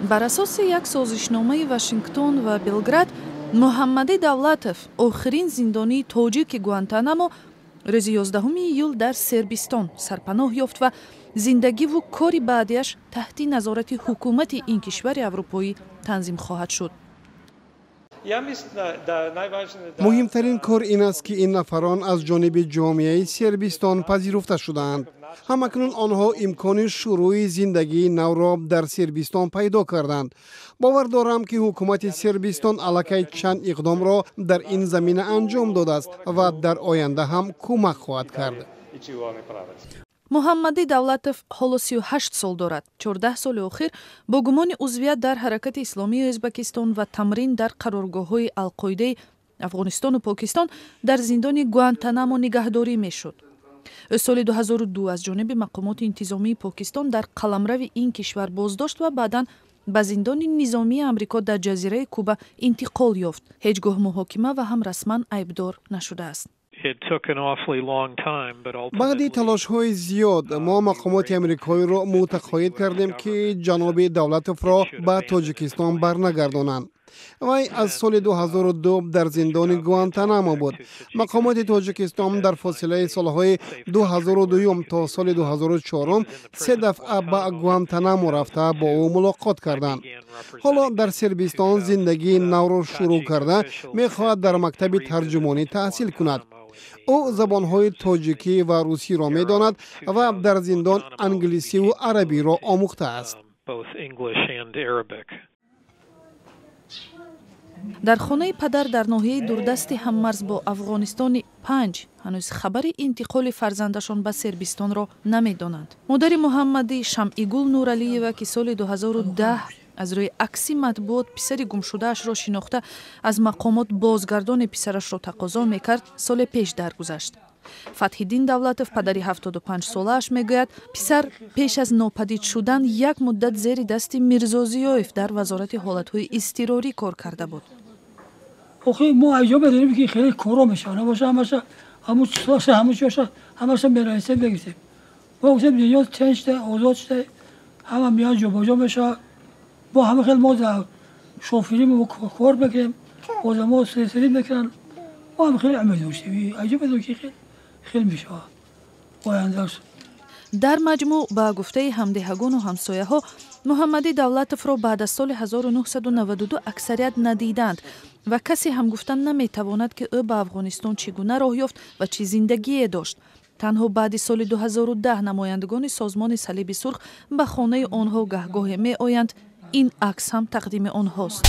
бар асоси як созишномаи Вашингтон ва Белград, Муҳаммади Давлатов, охирин зиндонии тоҷики Гуантанамо, рӯзи 11 июл дар Сербистон сарпаноҳ ёфт ва зиндагиву кори баъдиаш таҳти назорати ҳукумати ин кишвари аврупоӣ танзим хоҳад шуд. муҳимтарин кор ин аст ки ин нафарон аз ҷониби ҷомеаи Сербистон пазируфта шудаанд. ҳамакнун онҳо имкони шурӯи зиндагии навро дар Сербистон пайдо карданд. бовар дорам ки ҳукумати Сербистон аллакай чанд иқдомро дар ин замина анҷом додааст ва дар оянда ҳам кӯмак хоҳад кард. Муҳаммади Давлатов ҳоло 38 сол дорад. 14 соли охир бо гумони узвият дар ҳаракати исломии Ӯзбекистон ва тамрин дар қароргоҳҳои Алқоидаи Афғонистону Покистон дар зиндони Гуантанамо нигаҳдорӣ мешуд. ӯ соли 2002 аз ҷониби мақомоти интизомии Покистон дар қаламрави ин кишвар боздошт ва баъдан ба зиндони низомии Амрико дар ҷазираи Куба интиқол ёфт. ҳеҷ гоҳ муҳокима ва ҳам расман айбдор нашудааст. баъди талошҳои зиёд мо мақомоти амрикоиро мутақоид кардем ки ҷаноби Давлатовро ба Тоҷикистон барнагардонанд. вай аз соли 2002 дар зиндони Гуантанамо буд. мақомоти Тоҷикистон дар фосилаи солҳои 2002 то соли 2004 се дафъа ба Гуантанамо рафта бо ӯ мулоқот карданд. ҳоло дар Сербистон зиндагии навро шурӯъ карда мехоҳад дар мактаби тарҷумонӣ таҳсил кунад. ӯ забонҳои тоҷикӣ ва русиро медонад ва дар зиндон англисиву арабиро омӯхтааст. дар хонаи падар дар ноҳияи дурдасти ҳаммарз бо Афғонистони 5 ҳанӯз хабари интиқоли фарзандашон ба Сербистонро намедонанд. модари Муҳаммадӣ Шамъигул Нуралиева ки соли 2010 аз рӯи акси матбуот писари гумшудаашро шинохта аз мақомот бозгардони писарашро тақозо мекард, соли пеш даргузашт. Фатҳиддин Давлатов, падари 75-солааш, мегӯяд писар пеш аз нопадид шудан як муддат зери дасти Мирзо Зиёев дар вазорати ҳолатҳои изтирорӣ кор карда буд. охи мо айҷо медонем ки хеле коро мешавад, набоша ҳамаша ҳамун чизлоша ҳамун чиёша ҳамаша мерависем бегисем. мо гуфтем дунё тинч шуда озод шуда ҳама миён ҷобоҷо мешавад. мо ҳама хел мо дар шофирӣ кор мекунем, одамҳо сирсирӣ мекунанд. мо ҳам хеле умед доштем. айҷо медонем ки хел мешавад ояндаш. дар маҷмӯъ ба гуфтаи ҳамдиҳагону ҳамсояҳо Муҳаммади Давлатовро баъд аз соли 1992 аксарият надиданд ва касе ҳам гуфтан наметавонад ки ӯ ба Афғонистон чӣ гуна роҳ ёфт ва чӣ зиндагие дошт. танҳо баъди соли 2010 намояндагони созмони Салиби Сурх ба хонаи онҳо гаҳгоҳе меоянд. ин акс ҳам тақдими онҳост.